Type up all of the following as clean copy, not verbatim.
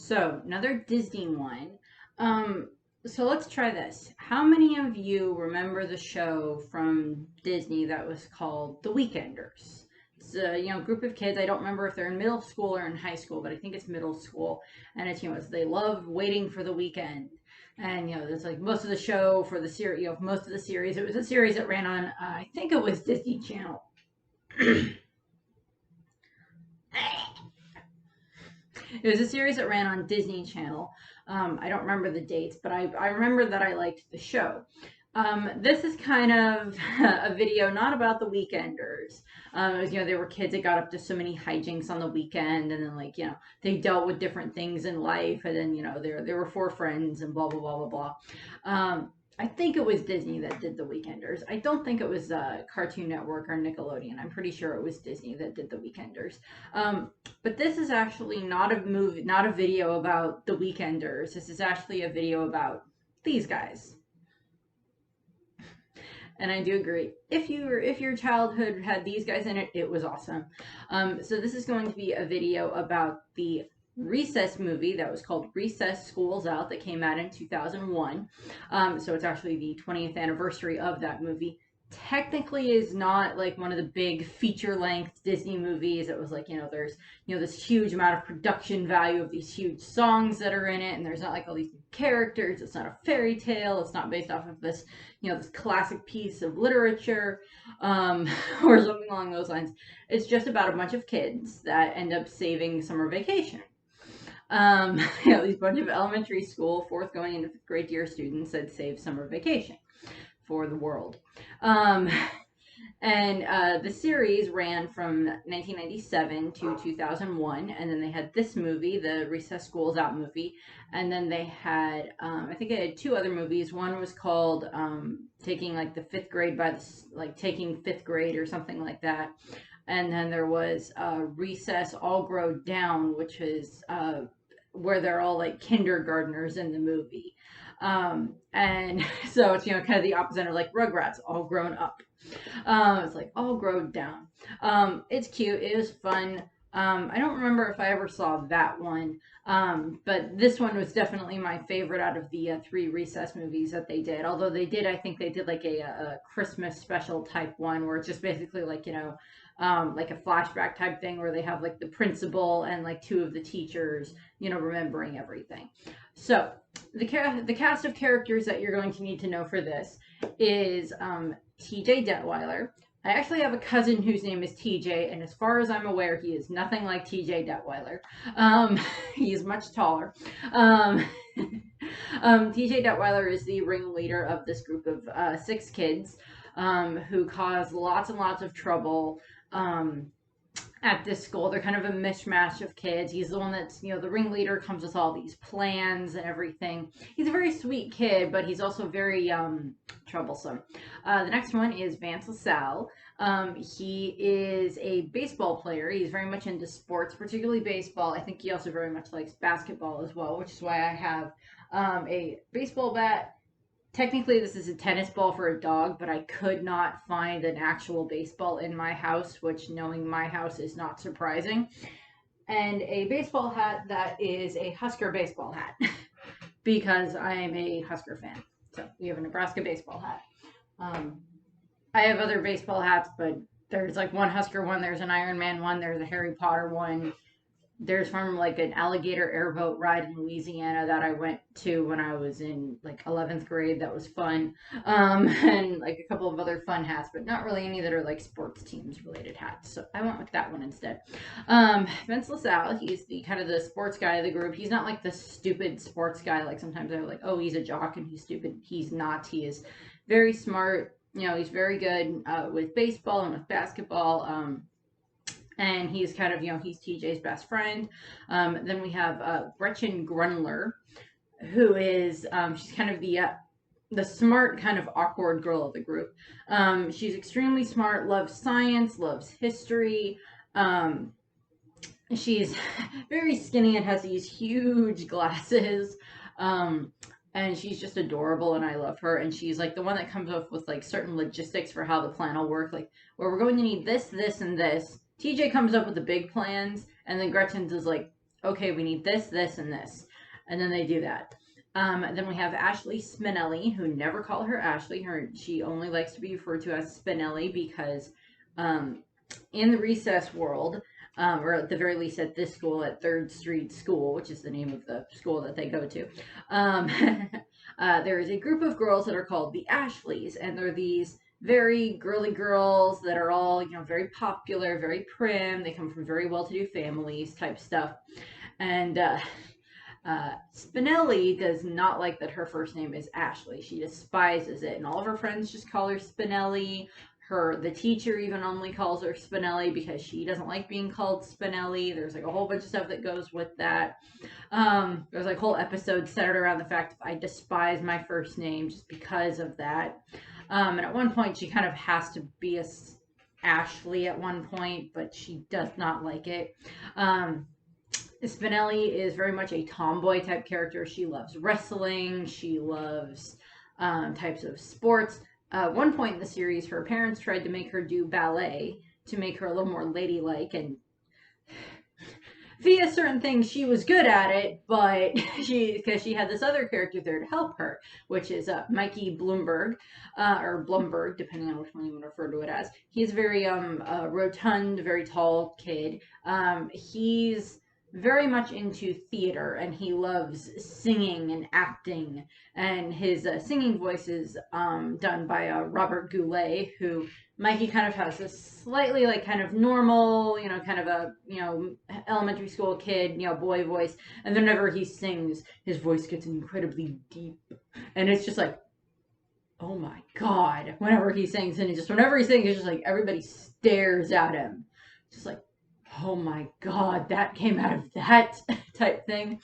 So, another Disney one. Um, so let's try this. How many of you remember the show from Disney that was called The Weekenders? It's a group of kids. I don't remember if they're in middle school or in high school, but I think it's middle school. And they love waiting for the weekend. And it's like most of the show for the series. Most of the series. It was a series that ran on. I think it was Disney Channel. It was a series that ran on Disney Channel. I don't remember the dates, but I remember that I liked the show. This is kind of a video not about the Weekenders. It was, they were kids that got up to so many hijinks on the weekend, and then they dealt with different things in life, and then there were four friends and blah blah blah blah blah. I think it was Disney that did The Weekenders. I don't think it was Cartoon Network or Nickelodeon. I'm pretty sure it was Disney that did The Weekenders. But this is actually not a movie, not a video about The Weekenders. This is actually a video about these guys. And I do agree. If your childhood had these guys in it, it was awesome. So this is going to be a video about the Recess movie that was called Recess School's Out that came out in 2001. So it's actually the 20th anniversary of that movie. Technically is not like one of the big feature-length Disney movies. It was like, there's, this huge amount of production value of these huge songs that are in it, and there's not like all these characters. It's not a fairy tale. It's not based off of this, this classic piece of literature, or something along those lines. It's just about a bunch of kids that end up saving summer vacation. These bunch of elementary school, fourth going into fifth grade year students that save summer vacation for the world. And the series ran from 1997 to 2001, and then they had this movie, the Recess School's Out movie, and then they had, I think they had two other movies. One was called taking like the fifth grade by taking fifth grade or something like that. And then there was Recess All Grow Down, which is where they're all like kindergartners in the movie. And so it's, kind of the opposite of like Rugrats, all grown up. It's like all grown down. It's cute. It was fun. I don't remember if I ever saw that one. But this one was definitely my favorite out of the three Recess movies that they did. Although I think they did like a Christmas special type one where it's just basically like, like a flashback type thing where they have like the principal and like two of the teachers, remembering everything. So the cast of characters that you're going to need to know for this is TJ Detweiler. I actually have a cousin whose name is TJ, and as far as I'm aware, he is nothing like TJ Detweiler. He is much taller. TJ Detweiler is the ringleader of this group of 6 kids who cause lots and lots of trouble at this school. They're kind of a mishmash of kids. He's the one that's, the ringleader, comes with all these plans and everything. He's a very sweet kid, but he's also very troublesome. The next one is Vance LaSalle. He is a baseball player. He's very much into sports, particularly baseball. I think he also very much likes basketball as well, which is why I have a baseball bat. Technically, this is a tennis ball for a dog, but I could not find an actual baseball in my house, which, knowing my house, is not surprising. And a baseball hat that is a Husker baseball hat, because I am a Husker fan. So we have a Nebraska baseball hat. I have other baseball hats, but there's like one Husker one, there's an Iron Man one, there's a Harry Potter one. There's from like an alligator airboat ride in Louisiana that I went to when I was in like 11th grade. That was fun. And like a couple of other fun hats, but not really any that are like sports teams related hats. So I went with that one instead. Vince LaSalle, he's the kind of the sports guy of the group. He's not like the stupid sports guy. Like sometimes they're like, oh, he's a jock and he's stupid. He's not. He is very smart. He's very good with baseball and with basketball. And he's kind of, he's TJ's best friend. Then we have Gretchen Grunler, who is, she's kind of the smart, kind of awkward girl of the group. She's extremely smart, loves science, loves history. She's very skinny and has these huge glasses. And she's just adorable, and I love her. And she's like the one that comes up with like certain logistics for how the plan will work. Like, we're going to need this, this, and this. TJ comes up with the big plans, and then Gretchen's is like, okay, we need this, this, and this. And then they do that. Then we have Ashley Spinelli, who never call her Ashley. She only likes to be referred to as Spinelli because um, in the recess world, or at the very least at this school, at Third Street School, which is the name of the school that they go to, um, there is a group of girls that are called the Ashleys, and they're these very girly girls that are all, very popular, very prim. They come from very well-to-do families type stuff. And Spinelli does not like that her first name is Ashley. She despises it, and all of her friends just call her Spinelli. The teacher even only calls her Spinelli because she doesn't like being called Spinelli. There's like a whole bunch of stuff that goes with that. There's like whole episodes centered around the fact I despise my first name just because of that. And at one point she kind of has to be a Ashley at one point, but she does not like it. Spinelli is very much a tomboy type character. She loves wrestling. She loves types of sports. One point in the series, her parents tried to make her do ballet to make her a little more ladylike, and via certain things she was good at it, but because she had this other character there to help her, which is Mikey Bloomberg, or Blumberg, depending on which one you want to refer to it as. He's a very rotund, very tall kid. He's very much into theater, and he loves singing and acting, and his singing voice is done by Robert Goulet, who Mikey kind of has this slightly like kind of normal, kind of a, elementary school kid, boy voice, and whenever he sings, his voice gets incredibly deep, and it's just like, oh my god, whenever he sings, and whenever he sings, it's just like everybody stares at him, just like, oh my god, that came out of that type thing.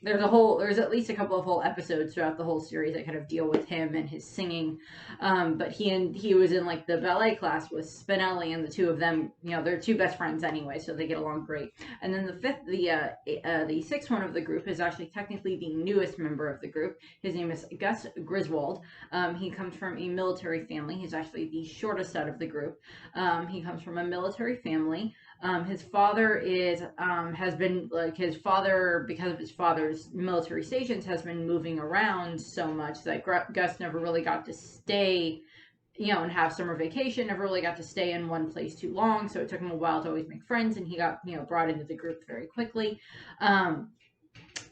There's at least a couple of whole episodes throughout the whole series that kind of deal with him and his singing. But he was in like the ballet class with Spinelli, and the two of them, they're two best friends anyway, so they get along great. And then the sixth one of the group is actually technically the newest member of the group. His name is Gus Griswold. He comes from a military family. He's actually the shortest out of the group. He comes from a military family. His father has been like because of his father's military stations, has been moving around so much that Gus never really got to stay, and have summer vacation. Never really got to stay in one place too long. So it took him a while to always make friends, and he got brought into the group very quickly.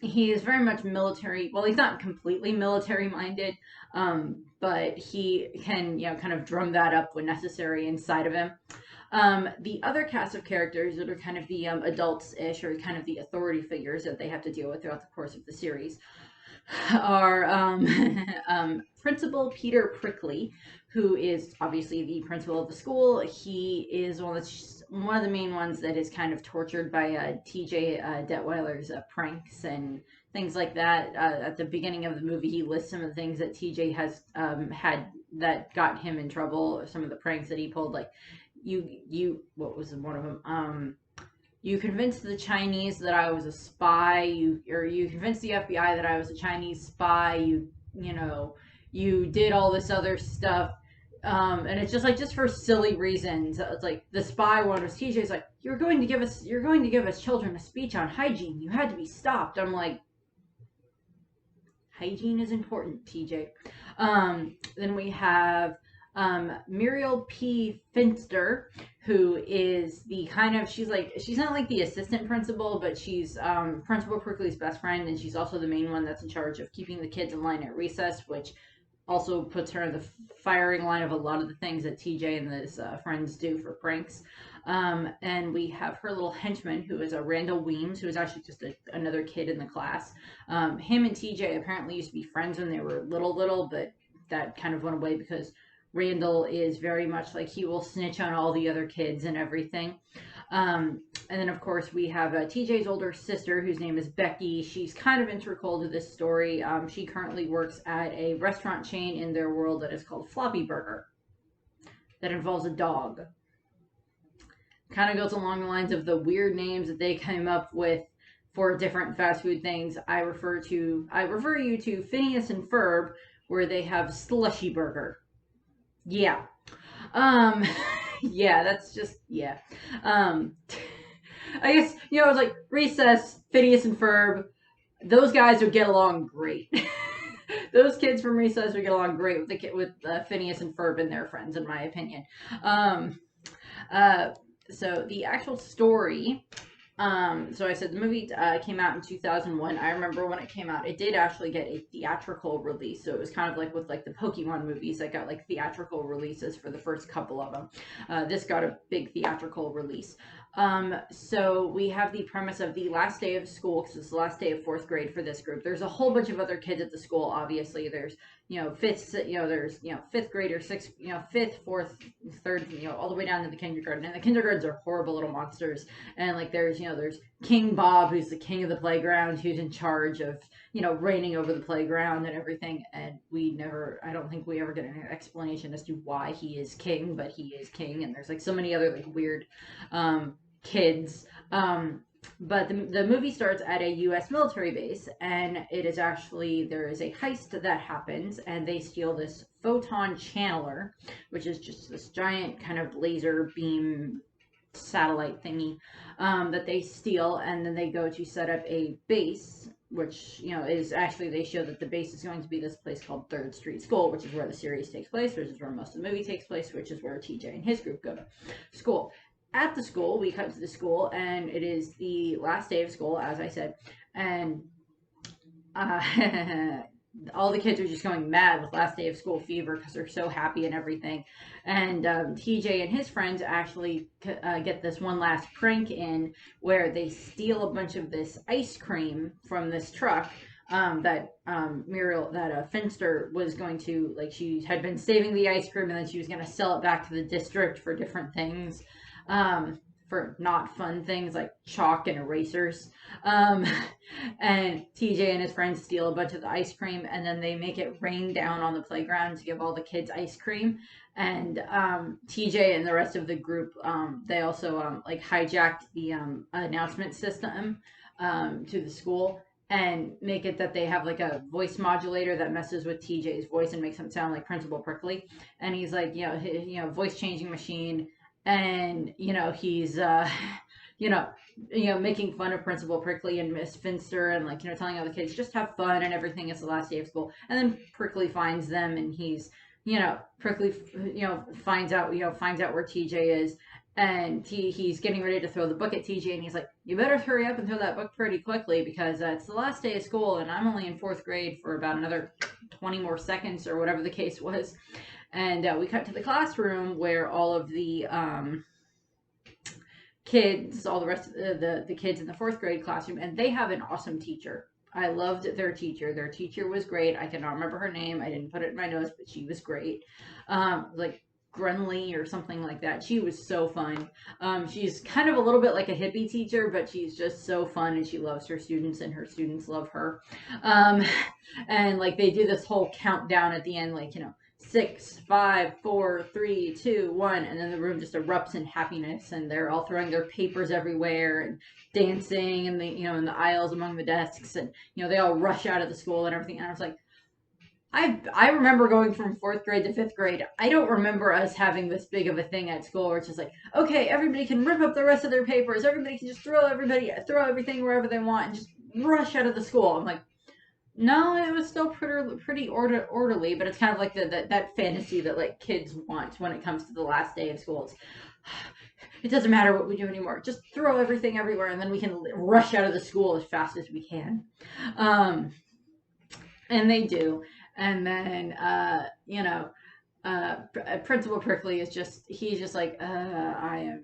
He is very much military. Well, he's not completely military minded, but he can kind of drum that up when necessary inside of him. The other cast of characters that are kind of the adults-ish, or kind of the authority figures that they have to deal with throughout the course of the series, are Principal Peter Prickly, who is obviously the principal of the school. He is one of the main ones that is kind of tortured by T.J. Detweiler's pranks and things like that. At the beginning of the movie, he lists some of the things that TJ has had that got him in trouble, or some of the pranks that he pulled, like what was one of them? You convinced the Chinese that I was a spy. You convinced the FBI that I was a Chinese spy. You did all this other stuff. And it's just for silly reasons. It's like the spy one was TJ's like, you're going to give us children a speech on hygiene. You had to be stopped. I'm like, hygiene is important, TJ. Then we have Muriel P. Finster, who is she's not like the assistant principal, but she's Principal Prickly's best friend, and she's also the main one that's in charge of keeping the kids in line at recess, which also puts her in the firing line of a lot of the things that TJ and his friends do for pranks. And we have her little henchman, who is a Randall Weems, who is actually just another kid in the class. Him and TJ apparently used to be friends when they were little, but that kind of went away because Randall is very much like, he will snitch on all the other kids and everything. And then, of course, we have TJ's older sister, whose name is Becky. She's kind of integral to this story. She currently works at a restaurant chain in their world that is called Floppy Burger, that involves a dog. Kind of goes along the lines of the weird names that they came up with for different fast food things. I refer you to Phineas and Ferb, where they have Slushy Burger. Yeah. Yeah, that's just, yeah. I guess, you know, it's like Recess, Phineas and Ferb, those guys would get along great. Those kids from Recess would get along great with the kid with Phineas and Ferb and their friends, in my opinion. Um, uh, so the actual story. So I said the movie came out in 2001. I remember when it came out, it did actually get a theatrical release. So it was kind of like with like the Pokemon movies that got like theatrical releases for the first couple of them. This got a big theatrical release. So we have the premise of the last day of school, because it's the last day of fourth grade for this group. There's a whole bunch of other kids at the school. Obviously, there's there's fifth graders, sixth, fifth, fourth, third, all the way down to the kindergarten. And the kindergartens are horrible little monsters. And like there's King Bob, who's the king of the playground, who's in charge of reigning over the playground and everything. And I don't think we ever get an explanation as to why he is king, but he is king. And there's like so many other like weird kids. But the movie starts at a U.S. military base, and it is actually, there is a heist that happens, and they steal this photon channeler, which is just this giant kind of laser beam satellite thingy that they steal, and then they go to set up a base, which is actually, they show that the base is going to be this place called Third Street School, which is where the series takes place, which is where most of the movie takes place, which is where TJ and his group go to school. At the school, we cut to the school, and it is the last day of school, as I said, and all the kids are just going mad with last day of school fever because they're so happy and everything. And TJ and his friends actually get this one last prank in, where they steal a bunch of this ice cream from this truck that Finster was going to, like, she had been saving the ice cream, and then she was going to sell it back to the district for different things. For not fun things like chalk and erasers. And TJ and his friends steal a bunch of the ice cream, and then they make it rain down on the playground to give all the kids ice cream. And TJ and the rest of the group, they also like hijacked the announcement system to the school, and make it that they have like a voice modulator that messes with TJ's voice and makes him sound like Principal Prickly. And he's like, voice changing machine. And he's making fun of Principal Prickly and Miss Finster, and like telling all the kids just have fun and everything. It's the last day of school. And then Prickly finds them, and he's Prickly finds out where TJ is, and he's getting ready to throw the book at TJ, and he's like, you better hurry up and throw that book pretty quickly, because it's the last day of school, and I'm only in fourth grade for about another 20 more seconds, or whatever the case was. And we cut to the classroom where all of the kids, all the rest of the kids in the fourth grade classroom, and they have an awesome teacher. I loved their teacher. Their teacher was great. I cannot remember her name. I didn't put it in my notes, but she was great. Like Grunley or something like that. She was so fun. She's kind of a little bit like a hippie teacher, but she's just so fun, and she loves her students, and her students love her. And like they do this whole countdown at the end, like 6, 5, 4, 3, 2, 1, and then the room just erupts in happiness, and they're all throwing their papers everywhere and dancing in the in the aisles among the desks, and they all rush out of the school and everything. And I was like, I remember going from fourth grade to fifth grade. I don't remember us having this big of a thing at school where it's just like, okay, everybody can rip up the rest of their papers, everybody can just throw everything wherever they want and just rush out of the school. I'm like, no, it was still pretty orderly, but it's kind of like that fantasy that like kids want when it comes to the last day of school. It doesn't matter what we do anymore. Just throw everything everywhere, and then we can rush out of the school as fast as we can. And they do. And then, Principal Prickly is he's just like, I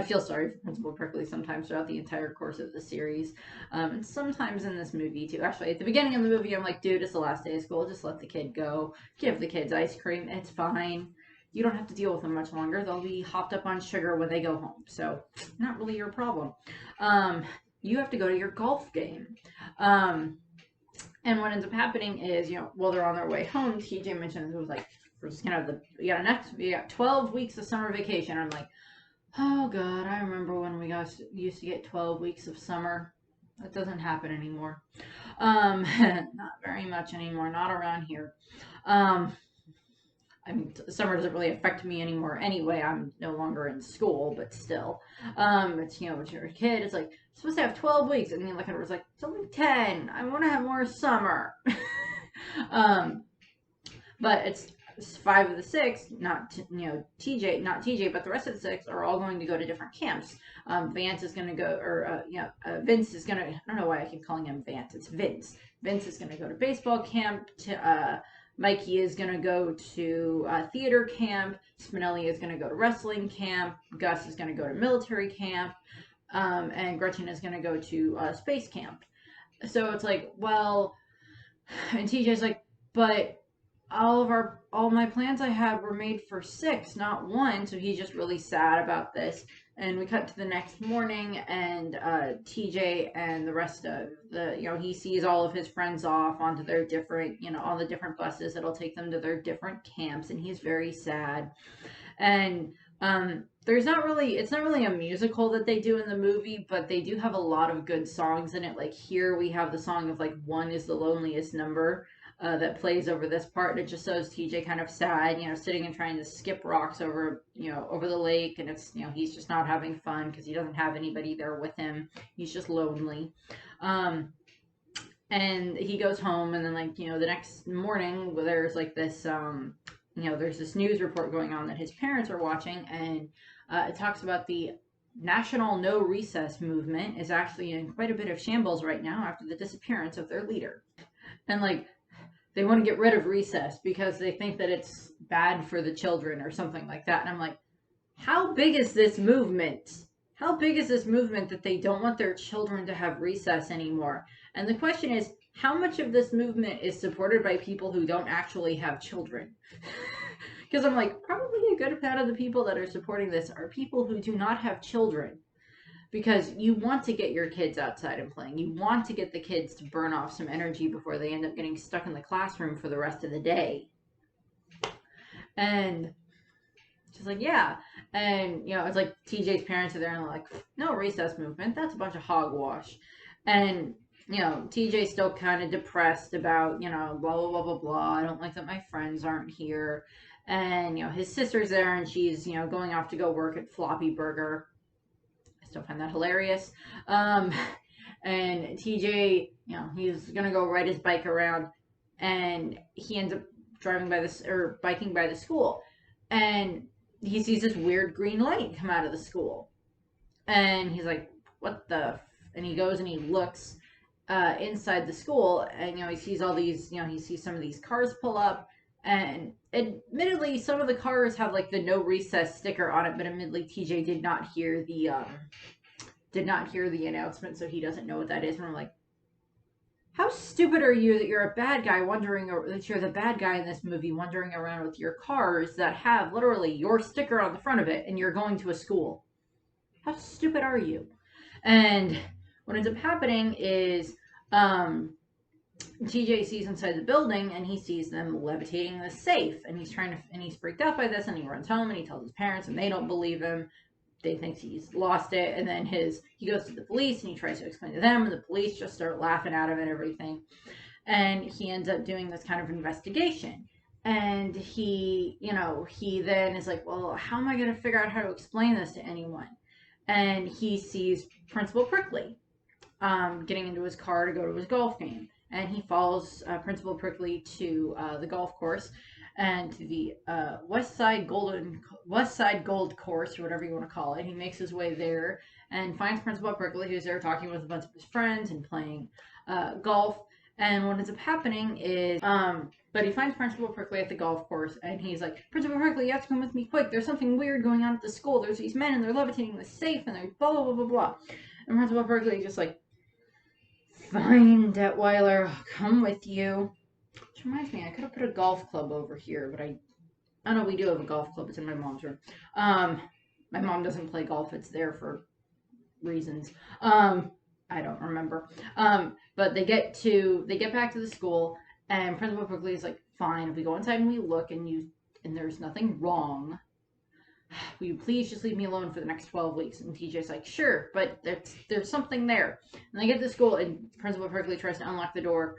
feel sorry for Principal Prickly sometimes throughout the entire course of the series. And sometimes in this movie too. Actually, at the beginning of the movie, I'm like, dude, it's the last day of school. Just let the kid go. Give the kids ice cream. It's fine. You don't have to deal with them much longer. They'll be hopped up on sugar when they go home. So, not really your problem. You have to go to your golf game. And what ends up happening is, while they're on their way home, TJ mentioned it was like, we're just gonna have we got 12 weeks of summer vacation. I'm like, oh god, I remember when we used to get 12 weeks of summer. That doesn't happen anymore. Not very much anymore, not around here. I mean, summer doesn't really affect me anymore anyway. I'm no longer in school, but still. It's, when you're a kid, it's like, you're supposed to have 12 weeks. And the other was like, it's only 10. I want to have more summer. um, but it's 5 of the 6, not TJ, not TJ, but the rest of the 6 are all going to go to different camps. Vance is going to go, or Vince is going to. I don't know why I keep calling him Vance. It's Vince. Vince is going to go to baseball camp. Mikey is going to go to theater camp. Spinelli is going to go to wrestling camp. Gus is going to go to military camp. And Gretchen is going to go to space camp. So it's like, well, and TJ's like, but all my plans I had were made for 6, not 1. So he's just really sad about this. And we cut to the next morning, and TJ and the rest of he sees all of his friends off onto their different, all the different buses that'll take them to their different camps, and he's very sad. And it's not really a musical that they do in the movie, but they do have a lot of good songs in it. Like here we have the song of like "One is the Loneliest Number." That plays over this part, and it just shows TJ kind of sad, sitting and trying to skip rocks over the lake, and it's, he's just not having fun because he doesn't have anybody there with him. He's just lonely. And he goes home, and then the next morning there's like this, there's this news report going on that his parents are watching, and it talks about the National No Recess movement is actually in quite a bit of shambles right now after the disappearance of their leader. And they want to get rid of recess because they think that it's bad for the children or something like that. And I'm like, how big is this movement? How big is this movement that they don't want their children to have recess anymore? And the question is, how much of this movement is supported by people who don't actually have children? Because I'm like, probably a good amount of the people that are supporting this are people who do not have children. Because you want to get your kids outside and playing. You want to get the kids to burn off some energy before they end up getting stuck in the classroom for the rest of the day. And she's like, yeah. And, it's like TJ's parents are there and they're like, no recess movement. That's a bunch of hogwash. And, TJ's still kind of depressed about, blah, blah, blah, blah, blah. I don't like that my friends aren't here. And, his sister's there and she's, going off to go work at Floppy Burger. Still find that hilarious. And TJ, he's gonna go ride his bike around, and he ends up biking by the school, and he sees this weird green light come out of the school, and he's like, "What the?" And he goes and he looks inside the school, and he sees all these, he sees some of these cars pull up. And admittedly, some of the cars have the no recess sticker on it, but admittedly, TJ did not hear the announcement, so he doesn't know what that is. And I'm like, how stupid are you that you're a bad guy that you're the bad guy in this movie wandering around with your cars that have literally your sticker on the front of it, and you're going to a school? How stupid are you? And what ends up happening is, TJ sees inside the building, and he sees them levitating the safe, and he's freaked out by this, and he runs home and he tells his parents, and they don't believe him. They think he's lost it, and then he goes to the police and he tries to explain to them, and the police just start laughing at him and everything. And he ends up doing this kind of investigation, and he then is like, well, how am I going to figure out how to explain this to anyone? And he sees Principal Prickly getting into his car to go to his golf game. And he follows Principal Prickly to the golf course and to the West Side Gold Course, or whatever you want to call it. He makes his way there and finds Principal Prickly, who's there talking with a bunch of his friends and playing golf. And what ends up happening is, but he finds Principal Prickly at the golf course, and he's like, Principal Prickly, you have to come with me quick. There's something weird going on at the school. There's these men, and they're levitating the safe, and they're blah, blah, blah, blah, blah. And Principal Prickly is just like, fine, Detweiler, I'll come with you. Which reminds me, I could have put a golf club over here, but I know we do have a golf club. It's in my mom's room. My mom doesn't play golf. It's there for reasons. I don't remember. But they get back to the school, and Principal Prickly is like, fine, if we go inside and we look and there's nothing wrong, will you please just leave me alone for the next 12 weeks? And TJ's like, sure, but there's something there. And they get to school, and Principal Prickly tries to unlock the door,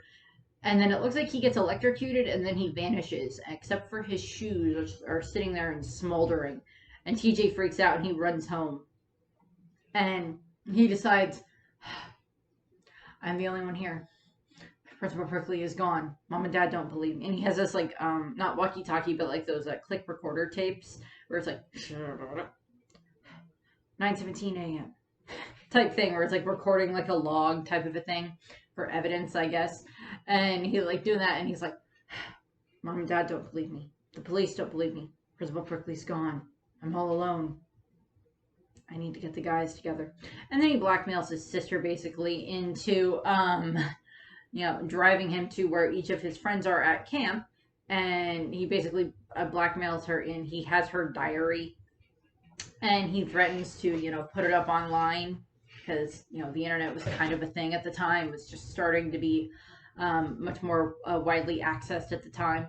And then it looks like he gets electrocuted and then he vanishes, except for his shoes are sitting there and smoldering. And TJ freaks out and he runs home. And he decides, I'm the only one here. Principal Prickly is gone. Mom and Dad don't believe me. And he has this like not walkie-talkie, but like those click recorder tapes where it's like 9:17 a.m. type thing, where it's like recording like a log type of a thing for evidence, I guess. And he like doing that, and he's like, Mom and Dad don't believe me. The police don't believe me. Principal Prickly's gone. I'm all alone. I need to get the guys together. And then he blackmails his sister basically into driving him to where each of his friends are at camp, and he basically blackmails her in. He has her diary, and he threatens to put it up online because the internet was kind of a thing at the time. It was just starting to be much more widely accessed at the time.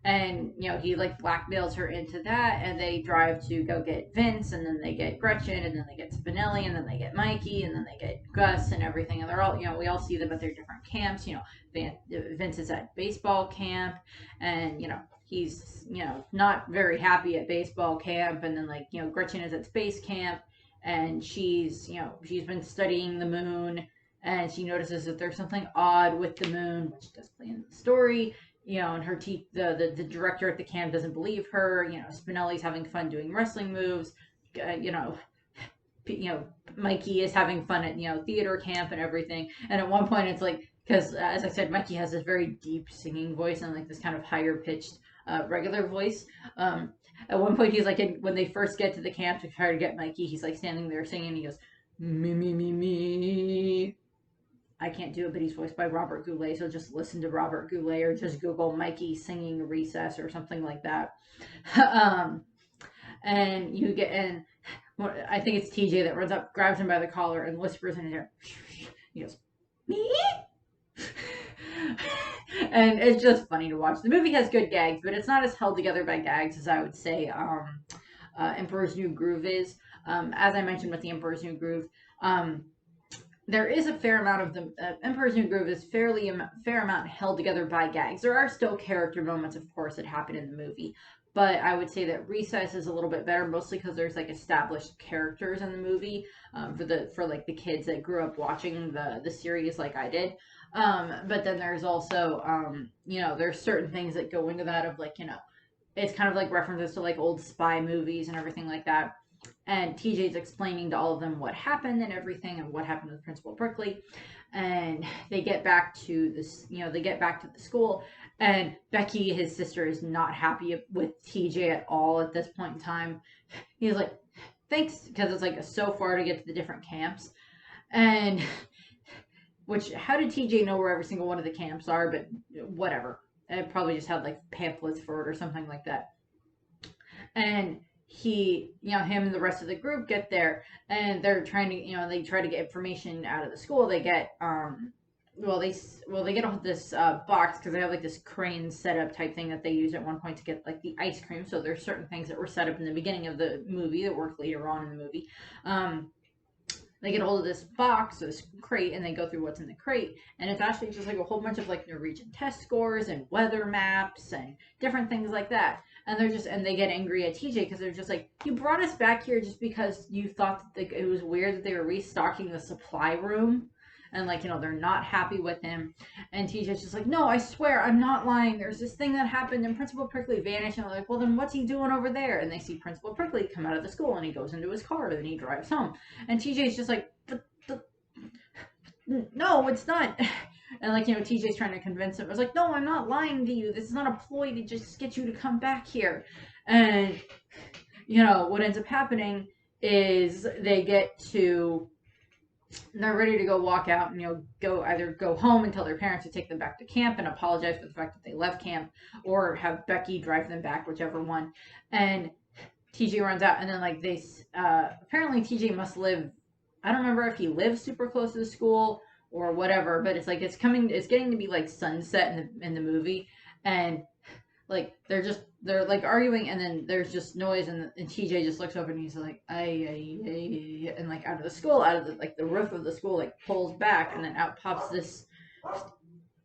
And he like blackmails her into that, and they drive to go get Vince, and then they get Gretchen, and then they get Spinelli, and then they get Mikey, and then they get Gus and everything, and they're all we all see them at their different camps. Vince is at baseball camp, and he's not very happy at baseball camp, and then Gretchen is at space camp, and she's been studying the moon, and she notices that there's something odd with the moon, which does play in the story. And her the director at the camp doesn't believe her. Spinelli's having fun doing wrestling moves. Mikey is having fun at theater camp and everything. And at one point, it's like, because as I said, Mikey has this very deep singing voice and like this kind of higher pitched regular voice. At one point, he's like, when they first get to the camp to try to get Mikey, he's like standing there singing. And he goes, me me me me. I can't do it, but he's voiced by Robert Goulet, so just listen to Robert Goulet or just Google Mikey singing Recess or something like that. And I think it's TJ that runs up, grabs him by the collar, and whispers in his ear. He goes, me? And it's just funny to watch. The movie has good gags, but it's not as held together by gags as I would say Emperor's New Groove is. As I mentioned with the Emperor's New Groove, there is a fair amount of the Emperor's New Groove is fair amount held together by gags. There are still character moments, of course, that happen in the movie, but I would say that Recess is a little bit better, mostly because there's like established characters in the movie for the kids that grew up watching the series like I did. But then there's also there's certain things that go into that of it's kind of like references to like old spy movies and everything like that. And TJ's explaining to all of them what happened and everything and what happened with Principal Prickly. And they get back to the school, and Becky, his sister, is not happy with TJ at all at this point in time. He's like, thanks, because it's like so far to get to the different camps. And how did TJ know where every single one of the camps are? But whatever. It probably just had like pamphlets for it or something like that. And him and the rest of the group get there, and they're trying to they try to get information out of the school. They get they get this box, because they have like this crane setup type thing that they use at one point to get like the ice cream. So there's certain things that were set up in the beginning of the movie that worked later on in the movie. They get a hold of this box, this crate, and they go through what's in the crate, and it's actually just like a whole bunch of like Norwegian test scores and weather maps and different things like that. And they get angry at TJ because they're just like, you brought us back here just because you thought that it was weird that they were restocking the supply room, and they're not happy with him. And TJ's just like, no, I swear I'm not lying. There's this thing that happened, and Principal Prickly vanished. And they're like, well, then what's he doing over there? And they see Principal Prickly come out of the school, and he goes into his car, and he drives home. And TJ's just like, no, it's not. And TJ's trying to convince him. I was like, no, I'm not lying to you. This is not a ploy to just get you to come back here. And what ends up happening is they're ready to go walk out and either go home and tell their parents to take them back to camp and apologize for the fact that they left camp, or have Becky drive them back, whichever one. And TJ runs out, and then apparently TJ must live, I don't remember if he lives super close to the school or whatever, but it's getting to be like sunset in the movie, and they're arguing, and then there's just noise, and TJ just looks over and he's like, ay, and out of the school, out of the roof of the school, pulls back, and then out pops this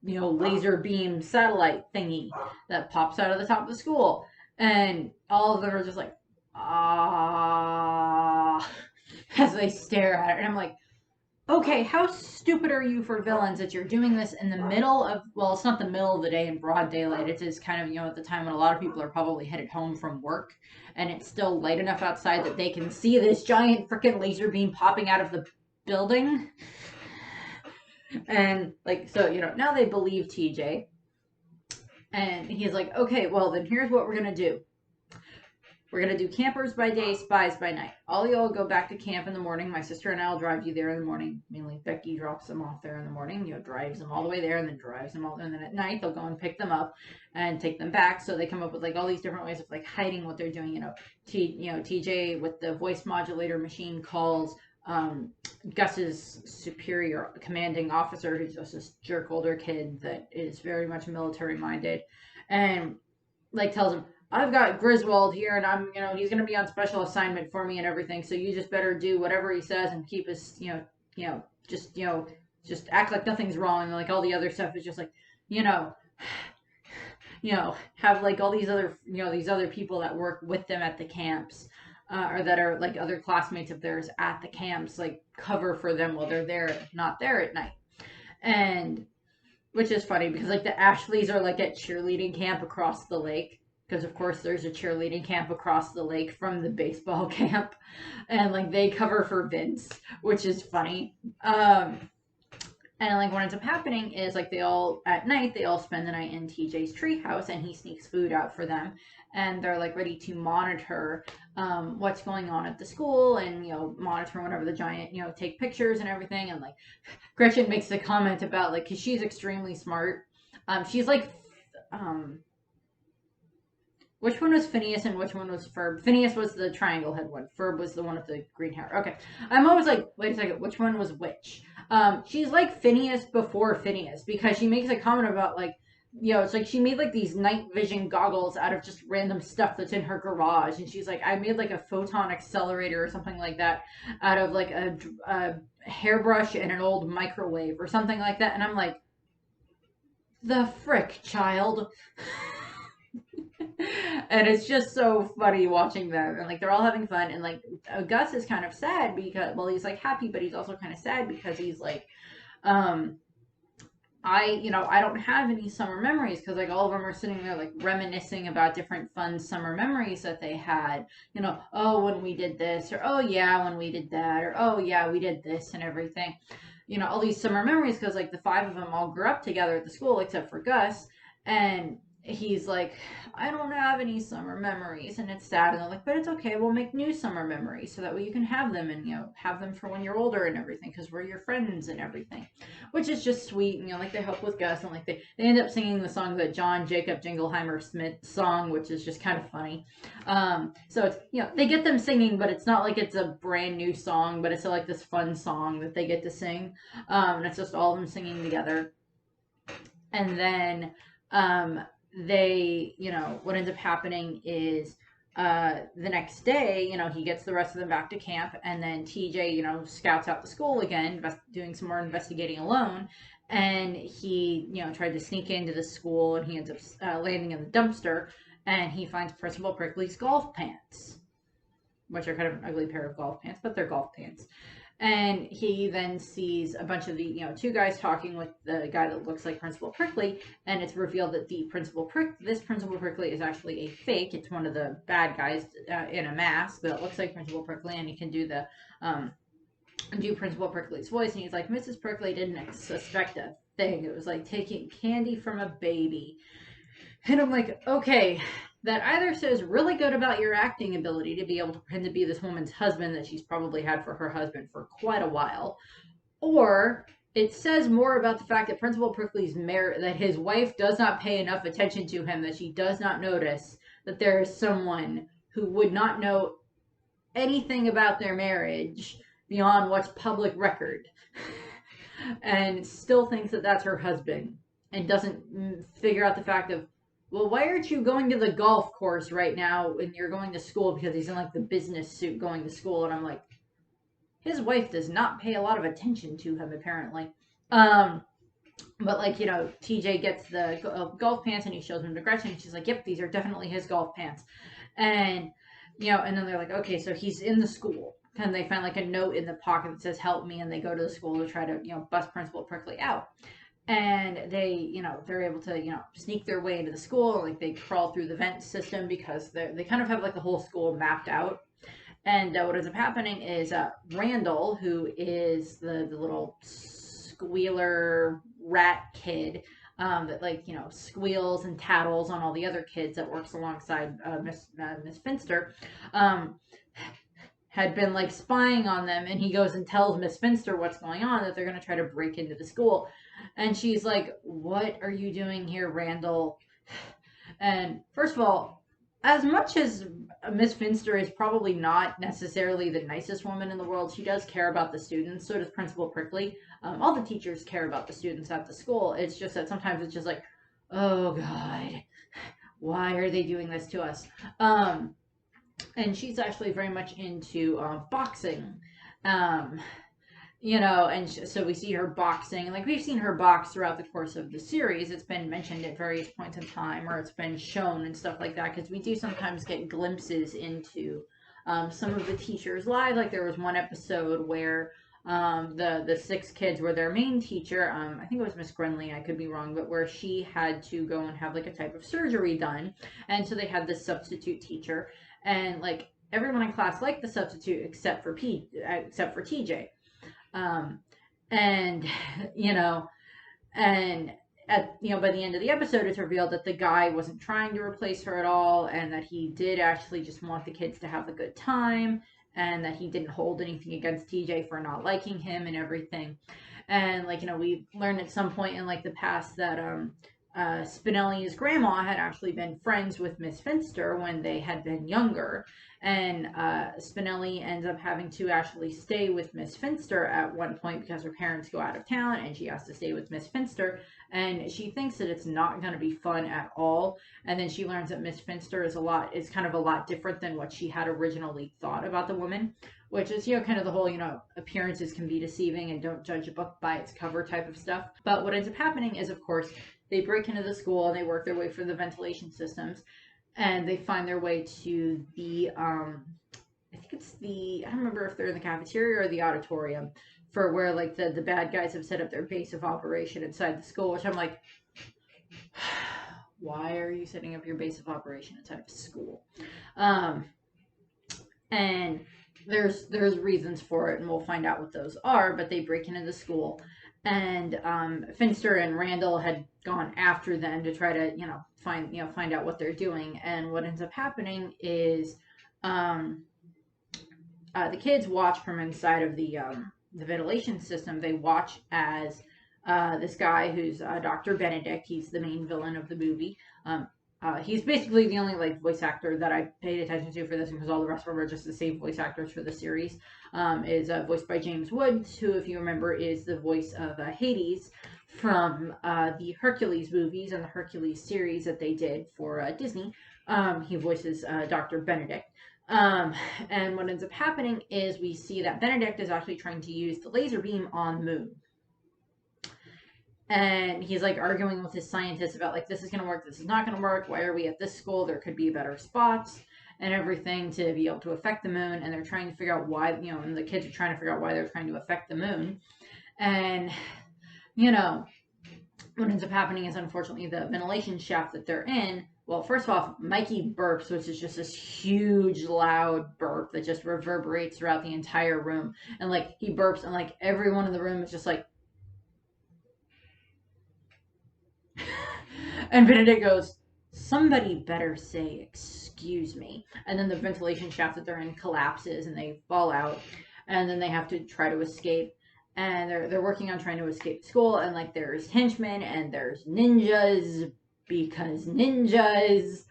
laser beam satellite thingy that pops out of the top of the school. And all of them are just like, ah, as they stare at it. And I'm like, okay, how stupid are you for villains that you're doing this in the middle of, well, it's not the middle of the day in broad daylight. It is kind of, at the time when a lot of people are probably headed home from work and it's still light enough outside that they can see this giant freaking laser beam popping out of the building. And like, so, now they believe TJ. And he's like, okay, well, then here's what we're going to do. We're going to do campers by day, spies by night. All y'all go back to camp in the morning. My sister and I will drive you there in the morning. Mainly Becky drops them off there in the morning, drives them all the way there and then drives them all. And then at night, they'll go and pick them up and take them back. So they come up with like all these different ways of like hiding what they're doing. TJ with the voice modulator machine calls Gus's superior commanding officer, who's just this jerk older kid that is very much military minded, and like tells him, I've got Griswold here, and I'm, he's going to be on special assignment for me and everything. So you just better do whatever he says and keep us, just act like nothing's wrong. And like all the other stuff is just like, have like all these other, these other people that work with them at the camps, or that are like other classmates of theirs at the camps, like cover for them while they're there, not there at night. And which is funny because like the Ashleys are like at cheerleading camp across the lake. Because of course there's a cheerleading camp across the lake from the baseball camp, and like they cover for Vince, which is funny. And like what ends up happening is like at night they all spend the night in TJ's treehouse, and he sneaks food out for them, and they're like ready to monitor what's going on at the school, and monitor whenever the giant take pictures and everything. And like Gretchen makes the comment about like, because she's extremely smart, she's like which one was Phineas and which one was Ferb? Phineas was the triangle head one. Ferb was the one with the green hair. Okay. I'm always like, wait a second, which one was which? She's like Phineas before Phineas, because she makes a comment about like, it's like she made like these night vision goggles out of just random stuff that's in her garage. And she's like, I made like a photon accelerator or something like that out of like a hairbrush and an old microwave or something like that. And I'm like, the frick, child. And it's just so funny watching them, and like they're all having fun, and like Gus is kind of sad because, well, he's like happy, but he's also kind of sad because he's like, I don't have any summer memories, because like all of them are sitting there like reminiscing about different fun summer memories that they had, oh, when we did this, or oh yeah, when we did that, or oh yeah, we did this and everything, all these summer memories, because like the 5 of them all grew up together at the school except for Gus. And he's like, I don't have any summer memories, and it's sad. And they're like, but it's okay, we'll make new summer memories so that way you can have them, and have them for when you're older and everything, because we're your friends and everything, which is just sweet. And like they help with Gus, and like they end up singing the song that John Jacob Jingleheimer Smith song, which is just kind of funny. So it's they get them singing, but it's not like it's a brand new song, but it's like this fun song that they get to sing, and it's just all of them singing together. And then they, what ends up happening is the next day, he gets the rest of them back to camp, and then TJ, scouts out the school again, doing some more investigating alone, and he, tried to sneak into the school, and he ends up landing in the dumpster, and he finds Principal Prickly's golf pants, which are kind of an ugly pair of golf pants, but they're golf pants. And he then sees a bunch of the, 2 guys talking with the guy that looks like Principal Prickly, and it's revealed that this Principal Prickly is actually a fake. It's one of the bad guys in a mask that looks like Principal Prickly, and he can do do Principal Prickly's voice. And he's like, Mrs. Prickly didn't suspect a thing. It was like taking candy from a baby. And I'm like, okay, that either says really good about your acting ability to be able to pretend to be this woman's husband that she's probably had for her husband for quite a while, or it says more about the fact that Principal Prickly's that his wife does not pay enough attention to him, that she does not notice that there is someone who would not know anything about their marriage beyond what's public record, and still thinks that that's her husband, and doesn't figure out the fact of, well, why aren't you going to the golf course right now when you're going to school? Because he's in like the business suit going to school. And I'm like, his wife does not pay a lot of attention to him, apparently. But like, TJ gets the golf pants and he shows them to Gretchen, and she's like, "Yep, these are definitely his golf pants." And and then they're like, "Okay, so he's in the school." And they find like a note in the pocket that says "Help me," and they go to the school to try to bust Principal Prickly out. And they're able to sneak their way into the school. Like they crawl through the vent system because they kind of have like the whole school mapped out. And what ends up happening is Randall, who is the little squealer rat kid that like squeals and tattles on all the other kids, that works alongside Miss Finster, um, had been like spying on them, and he goes and tells Miss Finster what's going on, that they're going to try to break into the school. And she's like, "What are you doing here, Randall?" And first of all, as much as Miss Finster is probably not necessarily the nicest woman in the world, she does care about the students. So does Principal Prickly. All the teachers care about the students at the school. It's just that sometimes it's just like, oh God, why are they doing this to us? And she's actually very much into boxing. Um, so we see her boxing, and like we've seen her box throughout the course of the series. It's been mentioned at various points in time, or it's been shown and stuff like that, because we do sometimes get glimpses into some of the teachers' lives. Like there was one episode where the six kids were their main teacher. I think it was Miss Grenly, I could be wrong, but where she had to go and have like a type of surgery done, and so they had this substitute teacher, and like everyone in class liked the substitute except for TJ. um, and you know, and at by the end of the episode, it's revealed that the guy wasn't trying to replace her at all, and that he did actually just want the kids to have a good time, and that he didn't hold anything against TJ for not liking him and everything. And like we learned at some point in like the past that Spinelli's grandma had actually been friends with Miss Finster when they had been younger, and Spinelli ends up having to actually stay with Miss Finster at one point because her parents go out of town, and she has to stay with Miss Finster, and she thinks that it's not going to be fun at all. And then she learns that Miss Finster is kind of a lot different than what she had originally thought about the woman, which is kind of the whole appearances can be deceiving and don't judge a book by its cover type of stuff. But what ends up happening is, of course, they break into the school and they work their way through the ventilation systems, and they find their way to the I think it's I don't remember if they're in the cafeteria or the auditorium, for where like the bad guys have set up their base of operation inside the school, which I'm like, why are you setting up your base of operation inside of school? And there's reasons for it, and we'll find out what those are. But they break into the school, and Finster and Randall had gone after them to try to find out what they're doing. And what ends up happening is the kids watch from inside of the ventilation system. They watch as this guy who's Dr. Benedict. He's the main villain of the movie. He's basically the only like voice actor that I paid attention to for this, because all the rest of them are just the same voice actors for the series. Is voiced by James Woods, who, if you remember, is the voice of Hades from the Hercules movies and the Hercules series that they did for Disney. He voices Dr. Benedict. And what ends up happening is we see that Benedict is actually trying to use the laser beam on the moon. And he's like arguing with his scientists about like, this is going to work, this is not going to work, why are we at this school, there could be better spots and everything to be able to affect the moon. And they're trying to figure out why, and the kids are trying to figure out why they're trying to affect the moon. And what ends up happening is, unfortunately, the ventilation shaft that they're in, well, first off, Mikey burps, which is just this huge, loud burp that just reverberates throughout the entire room. And like, he burps, and like, everyone in the room is just like, and Benedict goes, somebody better say, excuse me. And then the ventilation shaft that they're in collapses, and they fall out, and then they have to try to escape. And they're working on trying to escape school, and like there's henchmen and there's ninjas, because ninjas,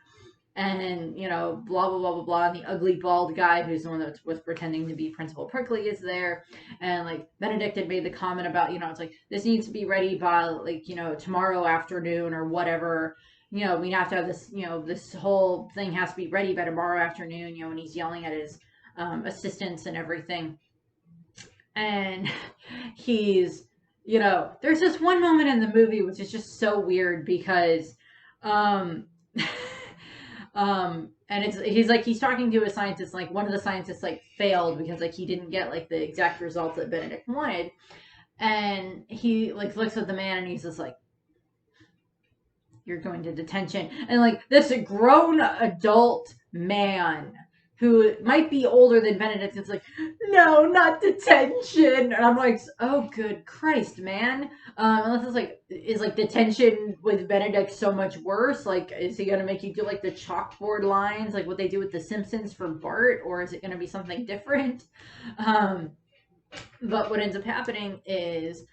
and blah blah blah blah blah. And the ugly bald guy, who's the one that was pretending to be Principal Prickly, is there. And like Benedict had made the comment about it's like, this needs to be ready by like tomorrow afternoon or whatever. We have to have this this whole thing has to be ready by tomorrow afternoon. And he's yelling at his assistants and everything. And he's you know, there's this one moment in the movie which is just so weird because, um, and he's talking to a scientist, like one of the scientists like failed because like he didn't get like the exact results that Benedict wanted, and he like looks at the man and he's just like, "You're going to detention," and like this grown adult man who might be older than Benedict is like, "No, not detention," and I'm like, "Oh, good Christ, man!" Unless it's like, is like detention with Benedict so much worse? Like, is he gonna make you do like the chalkboard lines, like what they do with The Simpsons for Bart, or is it gonna be something different? Um, but what ends up happening is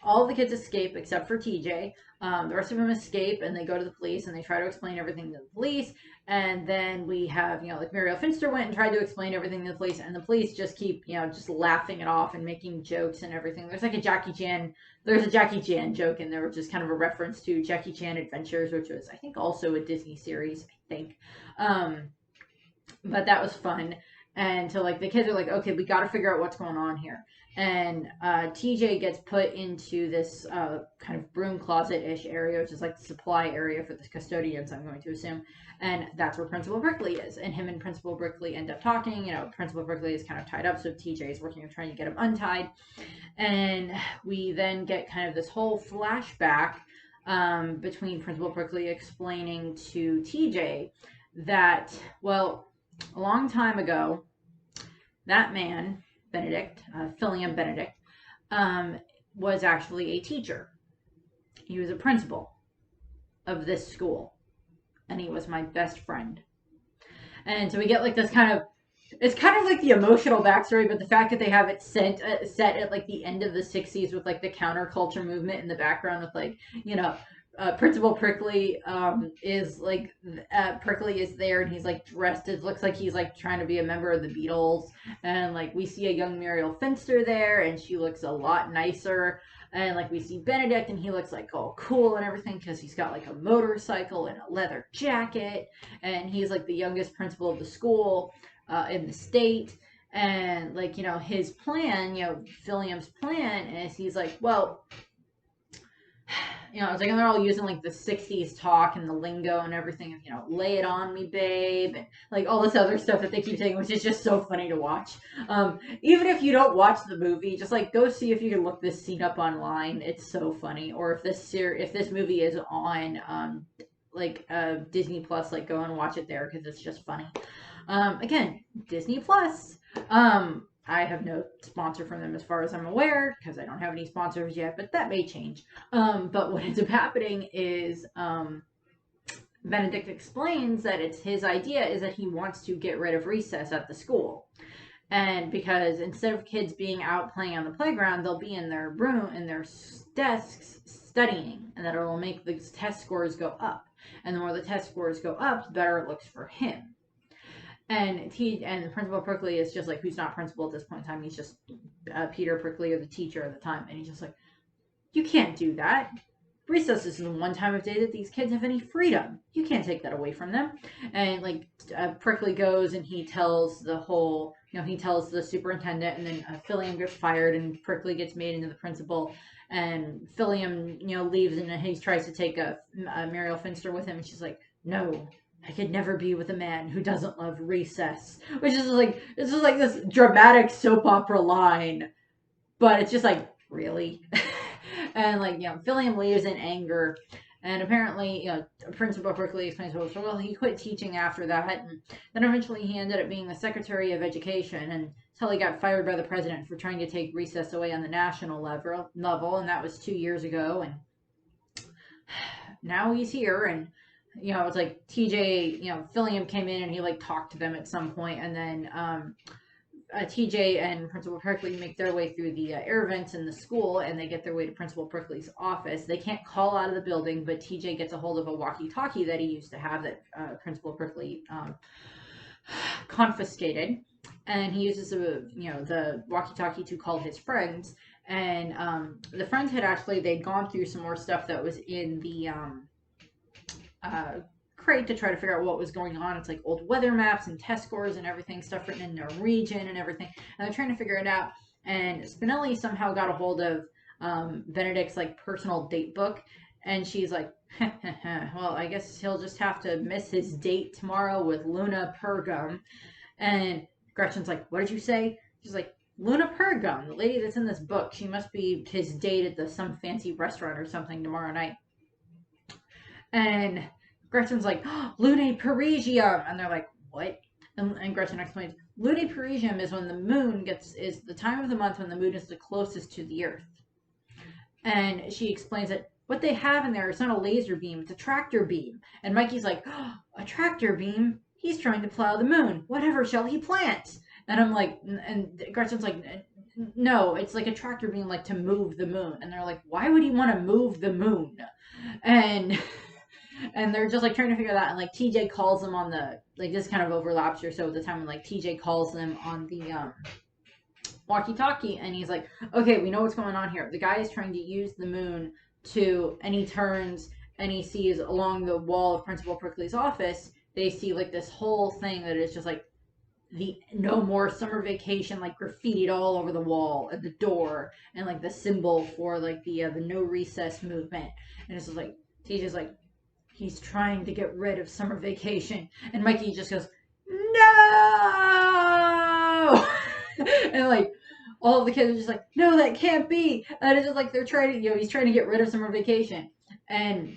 all the kids escape except for TJ. The rest of them escape and they go to the police and they try to explain everything to the police. And then we have, you know, like Muriel Finster went and tried to explain everything to the police, and the police just keep, you know, just laughing it off and making jokes and everything. There's a Jackie Chan joke in there, which is kind of a reference to Jackie Chan Adventures, which was, I think, also a Disney series, I think. Um, but that was fun. And so like the kids are like, okay, we got to figure out what's going on here. And TJ gets put into this kind of broom closet-ish area, which is like the supply area for the custodians, I'm going to assume. And that's where Principal Brickley is. And him and Principal Brickley end up talking. You know, Principal Brickley is kind of tied up, so TJ is working on trying to get him untied. And we then get kind of this whole flashback between Principal Brickley explaining to TJ that, well, a long time ago, that man, Benedict, Philium Benedict, was actually a teacher. He was a principal of this school, and he was my best friend. And so we get like this kind of, it's kind of like the emotional backstory, but the fact that they have it set at like the end of the 60s with like the counterculture movement in the background with like, you know, Principal Brickley is like Brickley is there and he's like dressed. It looks like he's like trying to be a member of the Beatles, and like we see a young Muriel Finster there, and she looks a lot nicer. And like we see Benedict, and he looks like all cool and everything because he's got like a motorcycle and a leather jacket, and he's like the youngest principal of the school in the state. And like, you know, his plan, you know, Philium's plan is he's like, well, you know, it's like, and they're all using like the 60s talk and the lingo and everything, you know, lay it on me, babe, and like all this other stuff that they keep saying, which is just so funny to watch. Even if you don't watch the movie, just like go see if you can look this scene up online. It's so funny. Or if this movie is on Disney Plus, like go and watch it there because it's just funny. Again, Disney Plus. I have no sponsor from them as far as I'm aware because I don't have any sponsors yet, but that may change. But what ends up happening is Benedict explains that it's his idea is that he wants to get rid of recess at the school. And because instead of kids being out playing on the playground, they'll be in their room, in their desks studying, and that it'll make the test scores go up. And the more the test scores go up, the better it looks for him. And Principal Brickley is just like, who's not principal at this point in time. He's just Peter Brickley, or the teacher at the time. And he's just like, you can't do that. Recess is the one time of day that these kids have any freedom. You can't take that away from them. And like Brickley goes and he tells the whole, you know, he tells the superintendent, and then Philium gets fired and Brickley gets made into the principal. And Philium, you know, leaves and he tries to take a Muriel Finster with him. And she's like, no, I could never be with a man who doesn't love recess. Which is like, it's just like this dramatic soap opera line. But it's just like, really? And like, you know, Philium leaves in anger. And apparently, you know, Principal Brickley explains, well, he quit teaching after that. And then eventually he ended up being the Secretary of Education until he got fired by the president for trying to take recess away on the national level. And that was 2 years ago. And now he's here. And you know, it's like TJ, you know, Philium came in and he like talked to them at some point, and then TJ and Principal Brickley make their way through the air vents in the school, and they get their way to Principal Brickley's office. They can't call out of the building, but TJ gets a hold of a walkie-talkie that he used to have that Principal Brickley confiscated, and he uses the walkie-talkie to call his friends. And the friends had actually, they'd gone through some more stuff that was in the crate to try to figure out what was going on. It's like old weather maps and test scores and everything, stuff written in Norwegian and everything. And they're trying to figure it out. And Spinelli somehow got a hold of Benedict's like personal date book, and she's like, well, I guess he'll just have to miss his date tomorrow with Luna Pergam. And Gretchen's like, what did you say? She's like, Luna Pergam, the lady that's in this book. She must be his date at some fancy restaurant or something tomorrow night. And Gretchen's like, oh, Lunae Parisium. And they're like, what? And Gretchen explains, Lunae Parisium is when the moon is the time of the month when the moon is the closest to the earth. And she explains that what they have in there is not a laser beam, it's a tractor beam. And Mikey's like, oh, a tractor beam? He's trying to plow the moon. Whatever shall he plant? And I'm like, and Gretchen's like, no, it's like a tractor beam, like to move the moon. And they're like, why would he want to move the moon? And they're just like trying to figure that. And like TJ calls them on the, like this kind of overlaps or so with the time when like TJ calls them on the walkie-talkie, and he's like, okay, we know what's going on here. The guy is trying to use the moon and he turns and he sees along the wall of Principal Prickly's office, they see like this whole thing that is just like the no more summer vacation, like graffitied all over the wall at the door, and like the symbol for like the no recess movement. And it's just like, TJ's like, he's trying to get rid of summer vacation. And Mikey just goes, no! And like, all of the kids are just like, no, that can't be. And it's just like, they're trying to, he's trying to get rid of summer vacation. And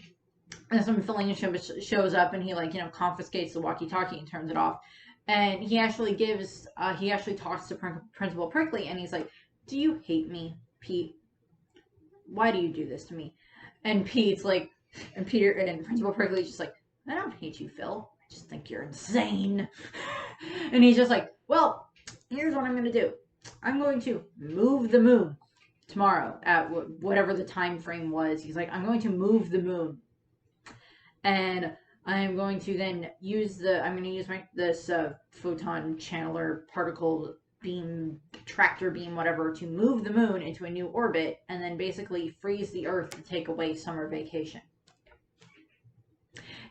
some filling shows up, and he like, confiscates the walkie-talkie and turns it off. And he actually talks to Principal Prickly, and he's like, do you hate me, Pete? Why do you do this to me? And Pete's like, and Principal Prickly's just like, I don't hate you, Phil. I just think you're insane. And he's just like, well, here's what I'm going to do. I'm going to move the moon tomorrow at whatever the time frame was. He's like, I'm going to move the moon. And I'm going to then use this photon channeler particle beam, tractor beam, whatever, to move the moon into a new orbit and then basically freeze the Earth to take away summer vacation.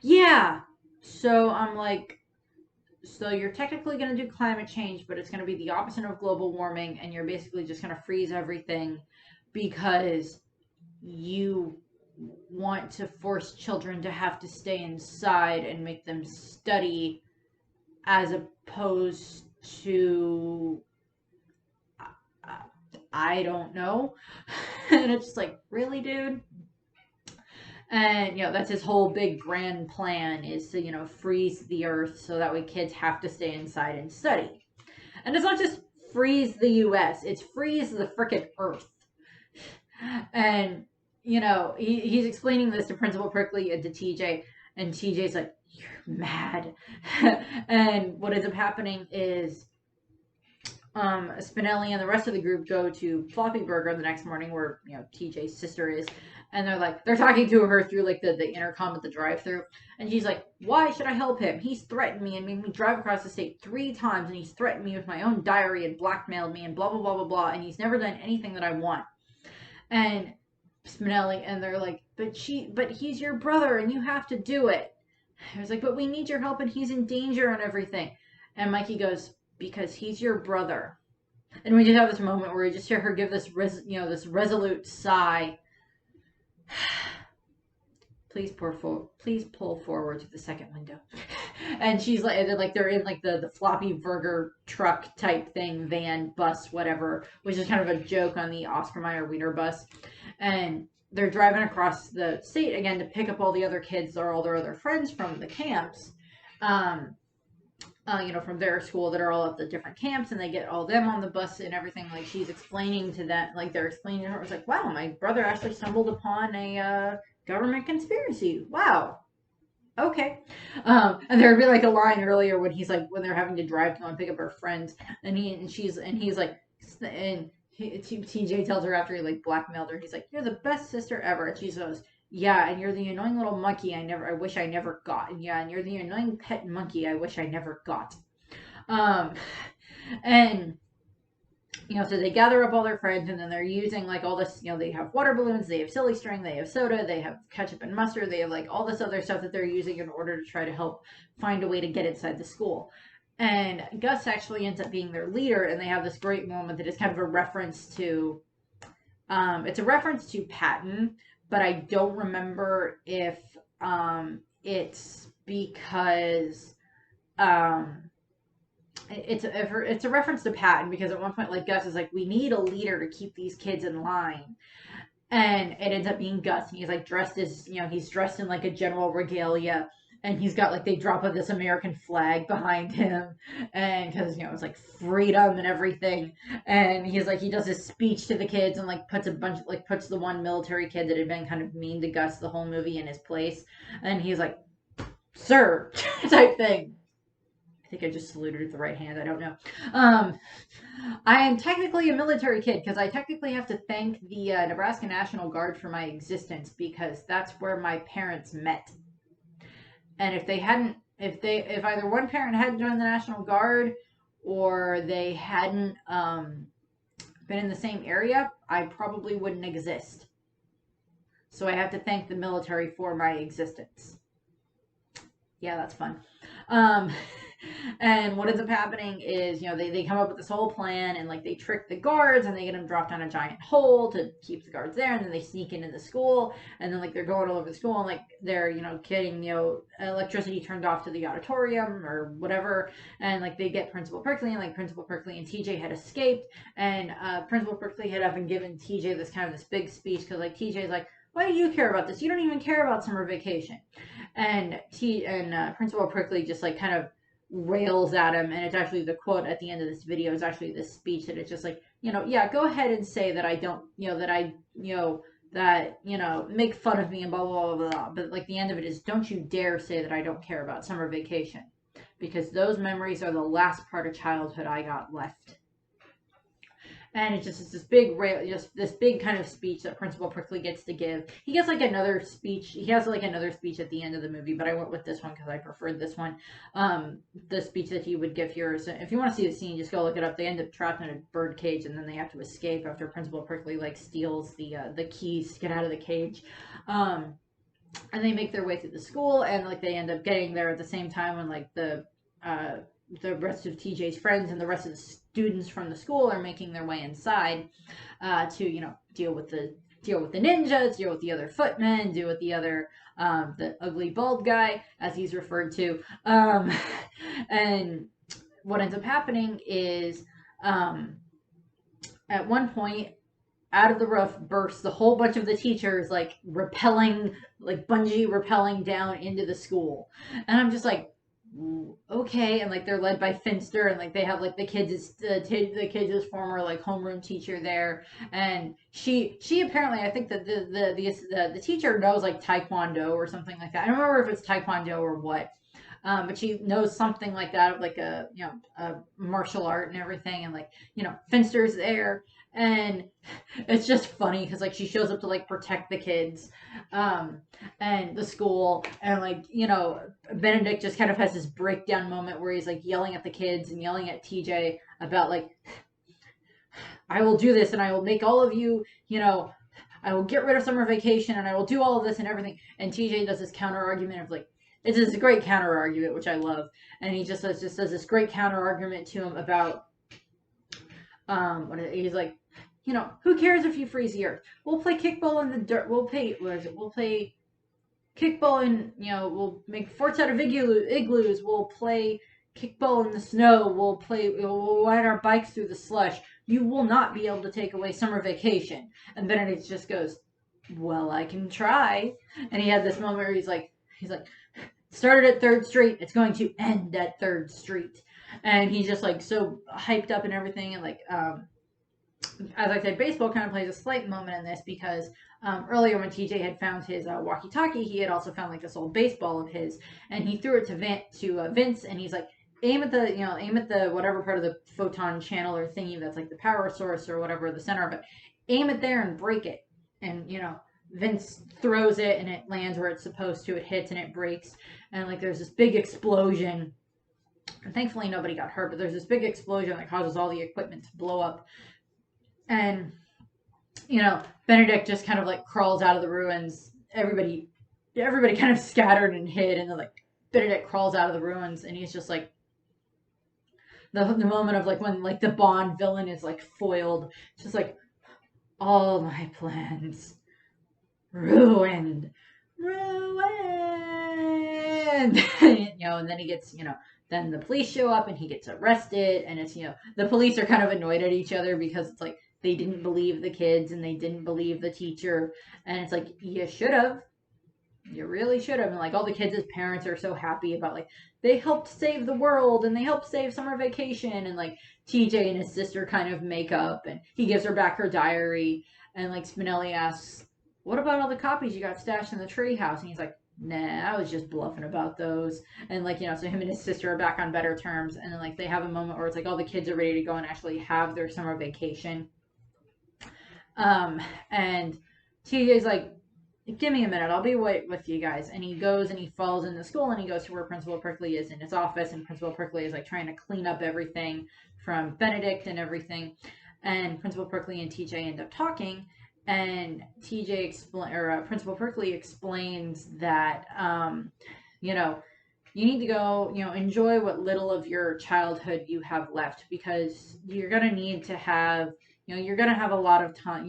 Yeah. So I'm like, so you're technically going to do climate change, but it's going to be the opposite of global warming, and you're basically just going to freeze everything because you want to force children to have to stay inside and make them study as opposed to, I don't know. And it's just like, really, dude? And, that's his whole big grand plan, is to, freeze the Earth so that way kids have to stay inside and study. And it's not just freeze the U.S., it's freeze the frickin' Earth. And, he's explaining this to Principal Prickly and to TJ, and TJ's like, you're mad. And what ends up happening is Spinelli and the rest of the group go to Floppy Burger the next morning, where, TJ's sister is. And they're talking to her through like the intercom at the drive-thru, and she's like, why should I help him? He's threatened me and made me drive across the state 3 times, and he's threatened me with my own diary and blackmailed me and blah blah blah blah blah, and he's never done anything that I want. And Spinelli, and they're like, but he's your brother and you have to do it. I was like, but we need your help and he's in danger and everything. And Mikey goes, because he's your brother. And we just have this moment where we just hear her give this this resolute sigh. Please pull forward to the second window. And she's like, they're in like the Floppy Burger truck type thing, van, bus, whatever, which is kind of a joke on the Oscar Mayer Wiener bus. And they're driving across the state again to pick up all the other kids or all their other friends from the camps, from their school that are all at the different camps, and they get all them on the bus and everything. Like, she's explaining to that, like they're explaining to her, it's like, wow, my brother actually stumbled upon a government conspiracy. Wow. Okay. And there'd be like a line earlier when he's like, when they're having to drive to go and pick up her friends, and he's like, and TJ tells her after he like blackmailed her, he's like, you're the best sister ever. And she goes, yeah, and you're the annoying little monkey I wish I never got. And yeah, and you're the annoying pet monkey I wish I never got. And so they gather up all their friends, and then they're using like all this, they have water balloons, they have silly string, they have soda, they have ketchup and mustard, they have like all this other stuff that they're using in order to try to help find a way to get inside the school. And Gus actually ends up being their leader, and they have this great moment that is kind of a reference to It's a reference to Patton, but I don't remember if it's because um, it's a reference to Patton because at one point, like Gus is like, we need a leader to keep these kids in line, and it ends up being Gus, and he's like dressed as he's dressed in like a general regalia, and he's got like they drop of this American flag behind him, and because it's like freedom and everything, and he's like he does his speech to the kids and like puts the one military kid that had been kind of mean to Gus the whole movie in his place, and he's like, "Sir," type thing. I think I just saluted with the right hand. I don't know. Um, I am technically a military kid because I technically have to thank the Nebraska National Guard for my existence because that's where my parents met. And if they hadn't, if either one parent hadn't joined the National Guard or they hadn't been in the same area, I probably wouldn't exist. So I have to thank the military for my existence. Yeah, that's fun. Um, and what ends up happening is, they come up with this whole plan and like they trick the guards and they get them dropped down a giant hole to keep the guards there. And then they sneak into the school and then like they're going all over the school and like they're, getting, electricity turned off to the auditorium or whatever. And like they get Principal Prickly and like Principal Prickly and TJ had escaped. And Principal Prickly had even given TJ this big speech because like TJ's like, why do you care about this? You don't even care about summer vacation. And Principal Prickly just like kind of rails at him, and it's actually the quote at the end of this video is actually this speech that it's just like, yeah, go ahead and say that I don't, make fun of me and blah, blah, blah, blah. But like the end of it is, don't you dare say that I don't care about summer vacation because those memories are the last part of childhood I got left. And it's this big kind of speech that Principal Prickly gets to give. He gets like another speech. He has like another speech at the end of the movie, but I went with this one because I preferred this one. The speech that he would give here. So if you want to see the scene, just go look it up. They end up trapped in a bird cage, and then they have to escape after Principal Prickly like steals the keys to get out of the cage. And they make their way through the school, and like they end up getting there at the same time when like the rest of TJ's friends and the rest of the students from the school are making their way inside to deal with the ninjas, deal with the other footmen, deal with the other the ugly bald guy as he's referred to, and what ends up happening is at one point out of the roof bursts a whole bunch of the teachers like bungee rappelling down into the school, and I'm just like, okay. And like they're led by Finster, and like they have like the kids' former like homeroom teacher there, and she apparently, I think that the teacher knows like Taekwondo or something like that. I don't remember if it's Taekwondo or what, but she knows something like that of like a martial art and everything, and like Finster's there. And it's just funny because like she shows up to like protect the kids and the school, and like Benedict just kind of has this breakdown moment where he's like yelling at the kids and yelling at TJ about like, I will do this and I will make all of you, I will get rid of summer vacation and I will do all of this and everything. And TJ does this counter argument of like, it's this great counter argument which I love, and he just does this great counter argument to him about he's like, who cares if you freeze the earth? We'll play kickball in the dirt. We'll play kickball and we'll make forts out of igloos. We'll play kickball in the snow. We'll ride our bikes through the slush. You will not be able to take away summer vacation. And Benedict just goes, well, I can try. And he had this moment where he's like, started at 3rd Street. It's going to end at 3rd Street. And he's just like so hyped up and everything, and like as I said, baseball kind of plays a slight moment in this because earlier when TJ had found his walkie-talkie, he had also found like this old baseball of his, and he threw it to Vince, and he's like, aim at the whatever part of the photon channel or thingy that's like the power source or whatever, the center of it, aim it there and break it. And Vince throws it and it lands where it's supposed to. It hits and it breaks, and like there's this big explosion. And thankfully nobody got hurt, but there's this big explosion that causes all the equipment to blow up. And, Benedict just kind of like crawls out of the ruins. Everybody kind of scattered and hid, and then like Benedict crawls out of the ruins, and he's just like, the moment of like when like the Bond villain is like foiled. It's just like, all my plans ruined, ruined. And then he gets, then the police show up and he gets arrested, and it's, the police are kind of annoyed at each other because it's like they didn't believe the kids and they didn't believe the teacher, and it's like you should have. You really should have. And like all the kids' parents are so happy about like they helped save the world and they helped save summer vacation, and like TJ and his sister kind of make up and he gives her back her diary, and like Spinelli asks, "What about all the copies you got stashed in the treehouse?" And he's like, "Nah, I was just bluffing about those." And like, so him and his sister are back on better terms, and then like they have a moment where it's like all the kids are ready to go and actually have their summer vacation. And TJ's like, "Give me a minute, I'll be with you guys." And he goes and he falls into school and he goes to where Principal Prickly is in his office, and Principal Prickly is like trying to clean up everything from Benedict and everything. And Principal Prickly and TJ end up talking, and Principal Prickly explains that you need to go, enjoy what little of your childhood you have left, because you're gonna need to have, you're gonna have a lot of time.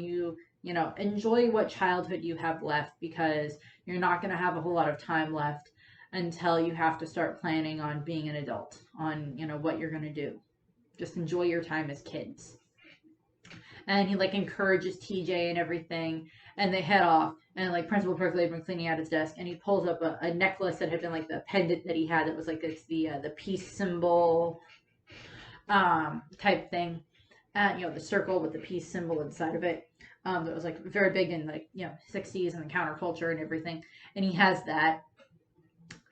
Enjoy what childhood you have left, because you're not going to have a whole lot of time left until you have to start planning on being an adult, on, what you're going to do. Just enjoy your time as kids. And he like encourages TJ and everything, and they head off. And like Principal Prickly had been cleaning out his desk, and he pulls up a necklace that had been like the pendant that he had that was like it's the peace symbol type thing. The circle with the peace symbol inside of it. That was like very big in like 60s and the counterculture and everything. And he has that,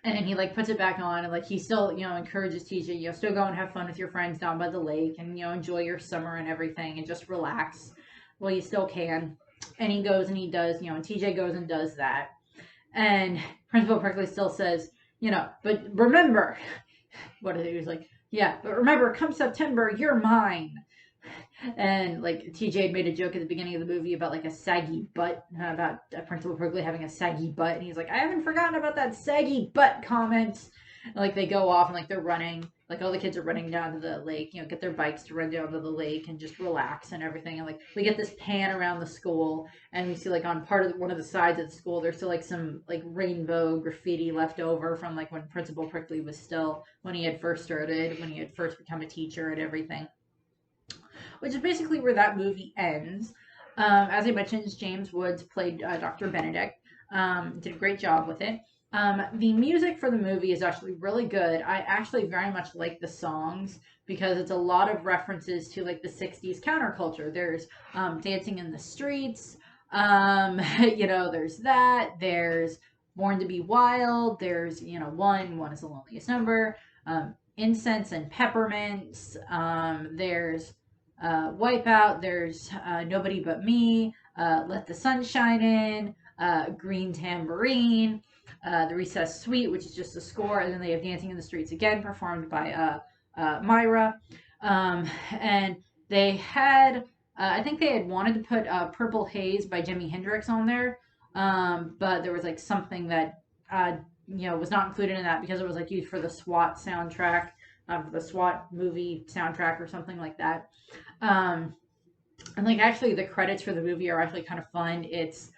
and then he like puts it back on, and like he still encourages TJ, still go and have fun with your friends down by the lake, and enjoy your summer and everything, and just relax while you still can. And he goes and he does, and TJ goes and does that. And Principal Prickly still says, but remember, what is it? He was like, yeah, but remember, come September, you're mine. And like TJ had made a joke at the beginning of the movie about like a saggy butt, about Principal Prickly having a saggy butt, and he's like, "I haven't forgotten about that saggy butt comment." And, like they go off and like they're running, like all the kids are running down to the lake, get their bikes to run down to the lake and just relax and everything. And like we get this pan around the school, and we see like on part of one of the sides of the school, there's still like some like rainbow graffiti left over from like when Principal Prickly was still, when he had first started, when he had first become a teacher and everything, which is basically where that movie ends. As I mentioned, James Woods played Dr. Benedict. Did a great job with it. The music for the movie is actually really good. I actually very much like the songs because it's a lot of references to like the 60s counterculture. There's Dancing in the Streets, there's that. There's Born to Be Wild. There's, One is the Loneliest Number. Incense and Peppermints. There's Wipeout, there's Nobody But Me, Let the Sun Shine In, Green Tambourine, The Recess Suite, which is just a score, and then they have Dancing in the Streets again, performed by Myra. And they had, I think they had wanted to put Purple Haze by Jimi Hendrix on there, but there was like something that, was not included in that because it was like used for the SWAT soundtrack, the SWAT movie soundtrack or something like that. And like actually the credits for the movie are actually kind of fun. It's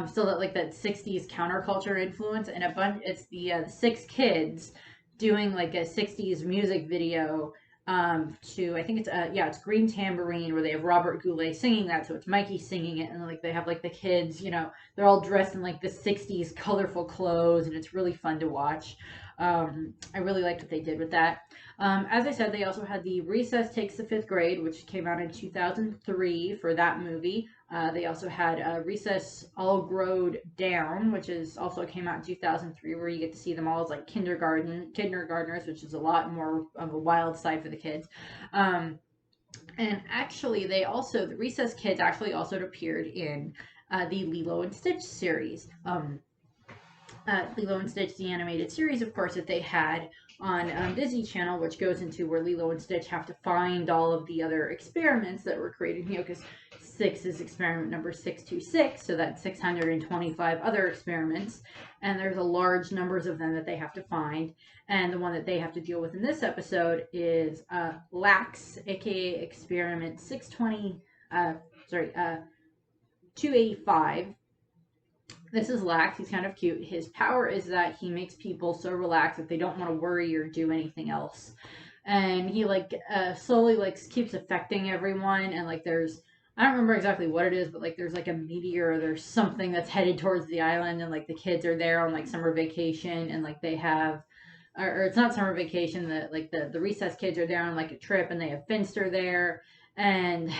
still that like that 60s counterculture influence, and it's the 6 kids doing like a 60s music video to, I think it's Green Tambourine, where they have Robert Goulet singing that, so it's Mikey singing it, and like they have like the kids, they're all dressed in like the 60s colorful clothes, and it's really fun to watch. I really liked what they did with that. As I said, they also had the Recess Takes the Fifth Grade, which came out in 2003 for that movie. They also had Recess All Growed Down, which also came out in 2003, where you get to see them all as like kindergartners, which is a lot more of a wild side for the kids. And actually, the Recess kids actually also appeared in the Lilo and Stitch series. Lilo and Stitch, the animated series, of course, that they had on Disney Channel, which goes into where Lilo and Stitch have to find all of the other experiments that were created, because 6 is experiment number 626, so that's 625 other experiments, and there's a large numbers of them that they have to find, and the one that they have to deal with in this episode is Lax, aka experiment 620, 285. This is Lax. He's kind of cute. His power is that he makes people so relaxed that they don't want to worry or do anything else. And he like slowly like keeps affecting everyone. And like there's, I don't remember exactly what it is, but like there's like a meteor or there's something that's headed towards the island, and like the kids are there on like summer vacation, and like they have, or it's not summer vacation, the recess kids are there on like a trip, and they have Finster there. And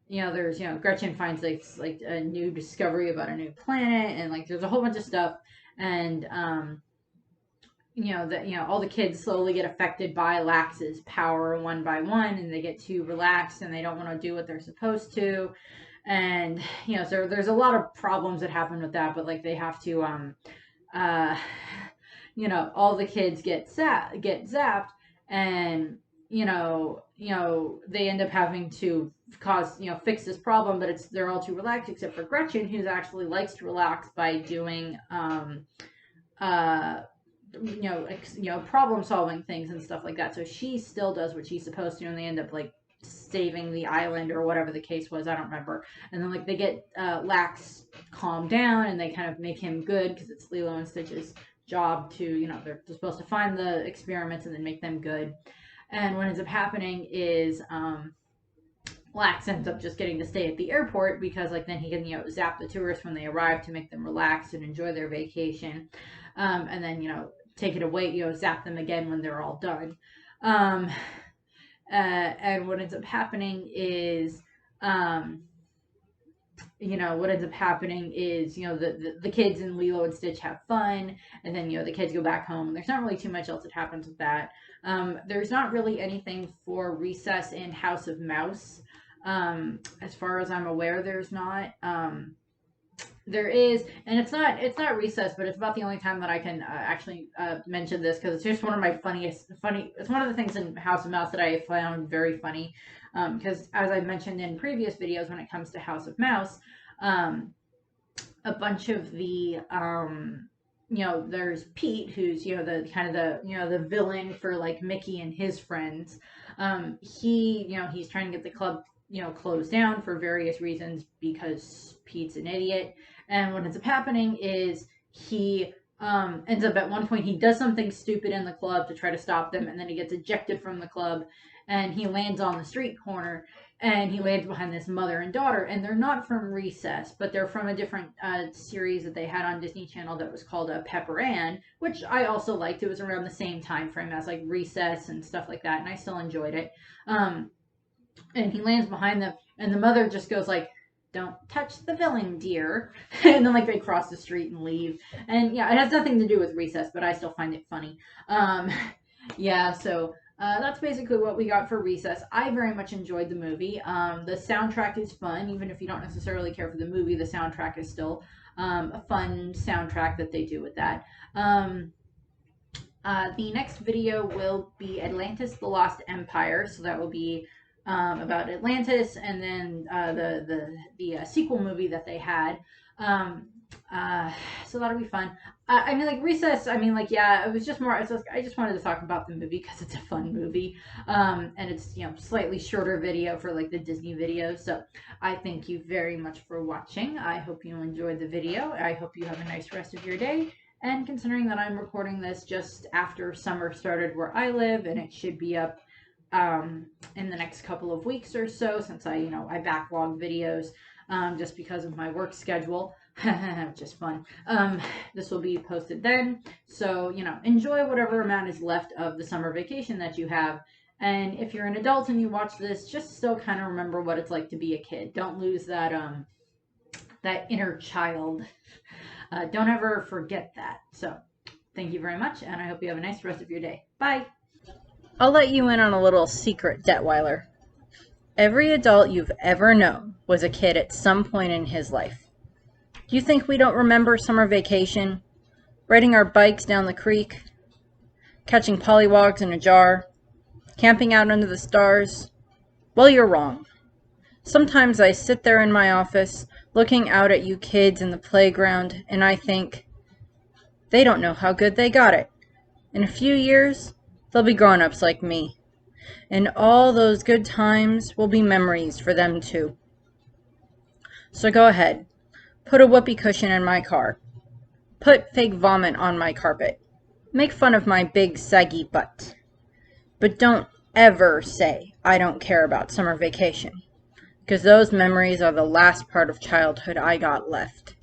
there's Gretchen finds like a new discovery about a new planet, and like there's a whole bunch of stuff. And all the kids slowly get affected by Lax's power one by one, and they get too relaxed and they don't want to do what they're supposed to. And so there's a lot of problems that happen with that, but like they have to all the kids get zapped, and they end up having to fix this problem, but they're all too relaxed except for Gretchen, who actually likes to relax by doing problem solving things and stuff like that. So she still does what she's supposed to, and they end up like saving the island or whatever the case was. I don't remember. And then like they get Lax calmed down, and they kind of make him good, because it's Lilo and Stitch's job to they're supposed to find the experiments and then make them good. And what ends up happening is Lax ends up just getting to stay at the airport, because like then he can zap the tourists when they arrive to make them relax and enjoy their vacation, and then take it away, zap them again when they're all done. And what ends up happening is the kids and Lilo and Stitch have fun, and then the kids go back home. There's not really too much else that happens with that. There's not really anything for Recess in House of Mouse. As far as I'm aware, there's not. There is, and it's not Recess, but it's about the only time that I can actually mention this, because it's just one of my it's one of the things in House of Mouse that I found very funny, because as I mentioned in previous videos, when it comes to House of Mouse, a bunch of the there's Pete, who's the kind of the villain for like Mickey and his friends. He's trying to get the club closed down for various reasons, because Pete's an idiot. And what ends up happening is he ends up at one point, he does something stupid in the club to try to stop them, and then he gets ejected from the club, and he lands on the street corner, and he lands behind this mother and daughter, and they're not from Recess, but they're from a different series that they had on Disney Channel that was called Pepper Ann, which I also liked. It was around the same time frame as like Recess and stuff like that, and I still enjoyed it. And he lands behind them, and the mother just goes like, "Don't touch the villain, dear." And then like they cross the street and leave. And yeah, it has nothing to do with Recess, but I still find it funny. So that's basically what we got for Recess. I very much enjoyed the movie. The soundtrack is fun, even if you don't necessarily care for the movie. The soundtrack is still a fun soundtrack that they do with that. The next video will be Atlantis: The Lost Empire, so that will be about Atlantis, and then the sequel movie that they had. So that'll be fun. I mean, like Recess, it was just more, I just wanted to talk about the movie because it's a fun movie. And it's, slightly shorter video for like the Disney videos. So I thank you very much for watching. I hope you enjoyed the video. I hope you have a nice rest of your day. And considering that I'm recording this just after summer started where I live, and it should be up in the next couple of weeks or so, since I backlog videos just because of my work schedule. Just fun. This will be posted then, so enjoy whatever amount is left of the summer vacation that you have. And if you're an adult and you watch this, just still kind of remember what it's like to be a kid. Don't lose that that inner child. Don't ever forget that. So thank you very much, and I hope you have a nice rest of your day. Bye. I'll let you in on a little secret, Detweiler. Every adult you've ever known was a kid at some point in his life. Do you think we don't remember summer vacation? Riding our bikes down the creek? Catching pollywogs in a jar? Camping out under the stars? Well, you're wrong. Sometimes I sit there in my office, looking out at you kids in the playground, and I think, they don't know how good they got it. In a few years, they'll be grown-ups like me, and all those good times will be memories for them too. So go ahead. Put a whoopee cushion in my car. Put fake vomit on my carpet. Make fun of my big saggy butt. But don't ever say I don't care about summer vacation, because those memories are the last part of childhood I got left.